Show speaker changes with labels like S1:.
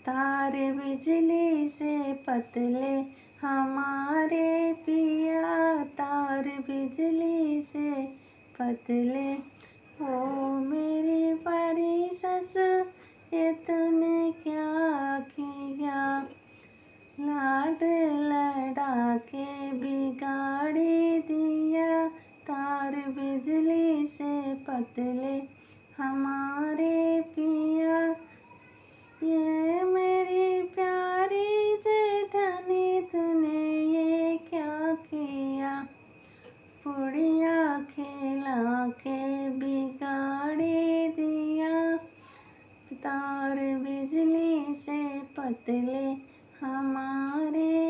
S1: तार बिजली से पतले हमारे पिया, तार बिजली से पतले। ओ मेरी परी सस ये तूने क्या किया, लाड लड़ा के बिगाड़ी दिया। तार बिजली से पतले हमारे पिया, ये मेरी प्यारी जेठानी तूने ये क्या किया, पुड़िया खिला के बिगाड़ी दिया। तार बिजली से पतले हमारे